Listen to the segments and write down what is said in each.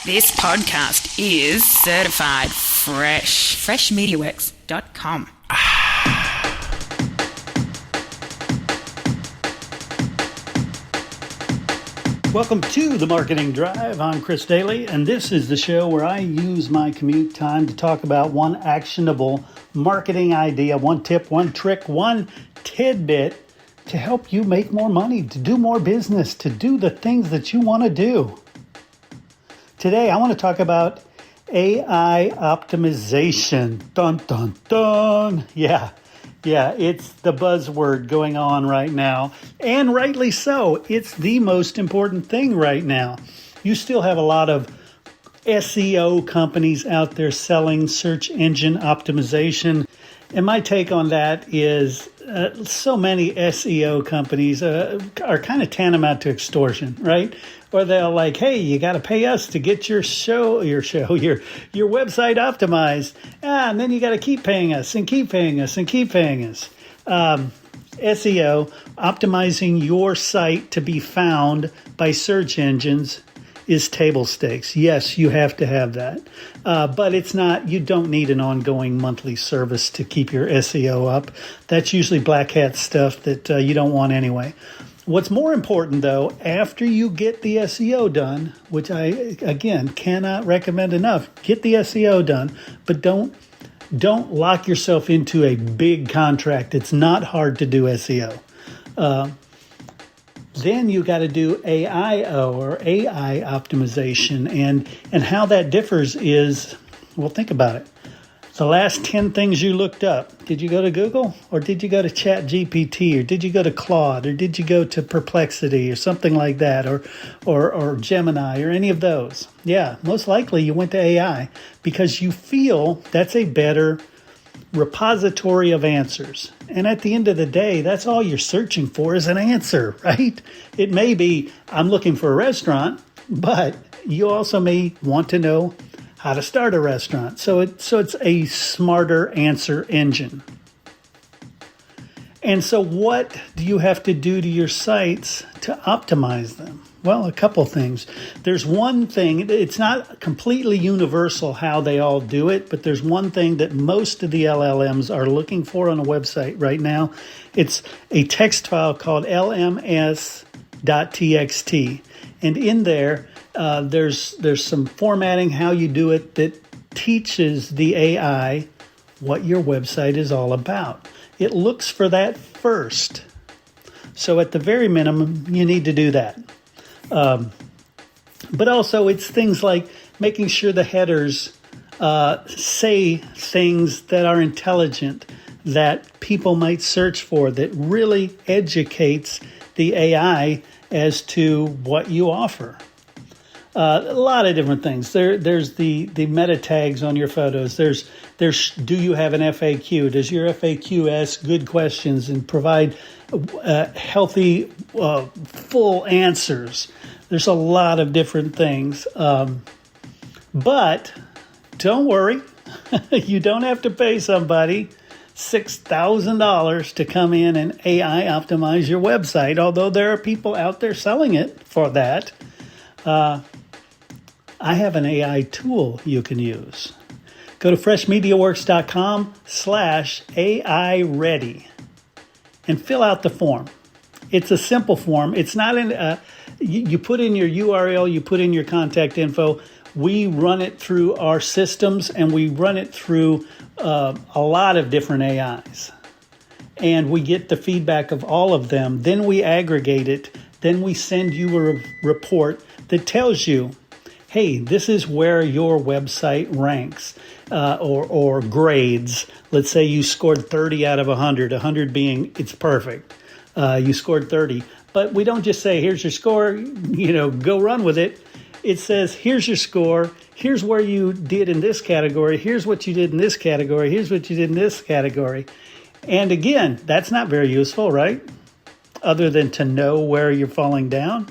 This podcast is certified fresh. Freshmediaworks.com. Welcome to The Marketing Drive. I'm Chris Daly, and this is the show where I use my commute time to talk about one actionable marketing idea, one tip, one trick, one tidbit to help you make more money, to do more business, to do the things that you want to do. Today, I want to talk about AI optimization. Dun, dun, dun. Yeah, it's the buzzword going on right now. And rightly so. It's the most important thing right now. You still have a lot of SEO companies out there selling search engine optimization. And my take on that is so many SEO companies are kind of tantamount to extortion, right? Or they're like, hey, you got to pay us to get your website optimized. And then you got to keep paying us and keep paying us and keep paying us. SEO, optimizing your site to be found by search engines, is table stakes. Yes, you have to have that. But it's not, you don't need an ongoing monthly service to keep your SEO up. That's usually black hat stuff that you don't want anyway. What's more important, though, after you get the SEO done, which I, again, cannot recommend enough, get the SEO done, but don't lock yourself into a big contract. It's not hard to do SEO. Then you got to do AIO or AI optimization. And how that differs is, well, think about it. The last 10 things you looked up, did you go to Google or did you go to ChatGPT or did you go to Claude or did you go to Perplexity or something like that or Gemini or any of those? Yeah, most likely you went to AI because you feel that's a better repository of answers. And at the end of the day, that's all you're searching for is an answer, right? It may be, I'm looking for a restaurant, but you also may want to know how to start a restaurant. So it's a smarter answer engine. And so what do you have to do to your sites to optimize them? Well, a couple things. There's one thing, it's not completely universal how they all do it, but there's one thing that most of the LLMs are looking for on a website right now. It's a text file called lms.txt. And in there, there's some formatting, how you do it, that teaches the AI what your website is all about. It looks for that first. So at the very minimum, you need to do that. But also it's things like making sure the headers say things that are intelligent, that people might search for, that really educates the AI as to what you offer. A lot of different things. There's the meta tags on your photos. There's do you have an FAQ? Does your FAQ ask good questions and provide healthy, full answers? There's a lot of different things. But don't worry. You don't have to pay somebody $6,000 to come in and AI optimize your website, although there are people out there selling it for that. I have an AI tool you can use. Go to freshmediaworks.com/AI ready and fill out the form. It's a simple form. It's not you put in your URL, you put in your contact info. We run it through our systems and we run it through a lot of different AIs. And we get the feedback of all of them. Then we aggregate it. Then we send you a report that tells you, hey, this is where your website ranks or grades. Let's say you scored 30 out of 100, 100 being it's perfect. You scored 30. But we don't just say, here's your score, go run with it. It says, here's your score. Here's where you did in this category. Here's what you did in this category. Here's what you did in this category. And again, that's not very useful, right? Other than to know where you're falling down.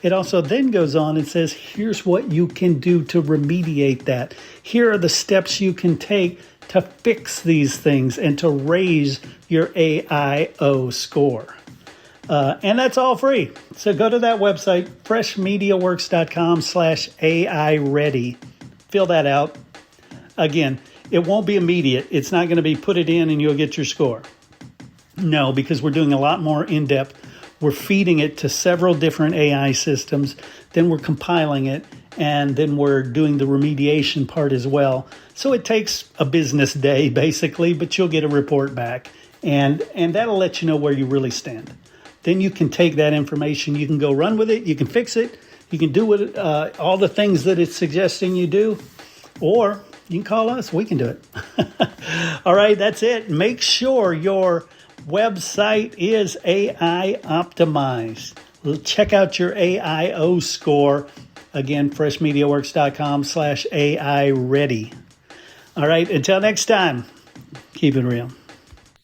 It also then goes on and says, here's what you can do to remediate that. Here are the steps you can take to fix these things and to raise your AIO score. And that's all free. So go to that website, freshmediaworks.com/AI ready. Fill that out. Again, it won't be immediate. It's not going to be put it in and you'll get your score. No, because we're doing a lot more in-depth. We're feeding it to several different AI systems. Then we're compiling it. And then we're doing the remediation part as well. So it takes a business day, basically, but you'll get a report back. And that'll let you know where you really stand. Then you can take that information. You can go run with it. You can fix it. You can do all the things that it's suggesting you do. Or you can call us. We can do it. All right, that's it. Make sure your website is AI optimized. Check out your AIO score. Again, freshmediaworks.com/AI ready. All right, until next time, keep it real.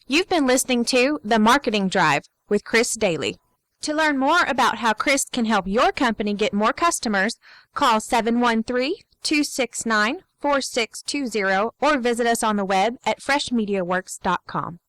You've been listening to The Marketing Drive with Chris Daly. To learn more about how Chris can help your company get more customers, call 713-269-4620 or visit us on the web at freshmediaworks.com.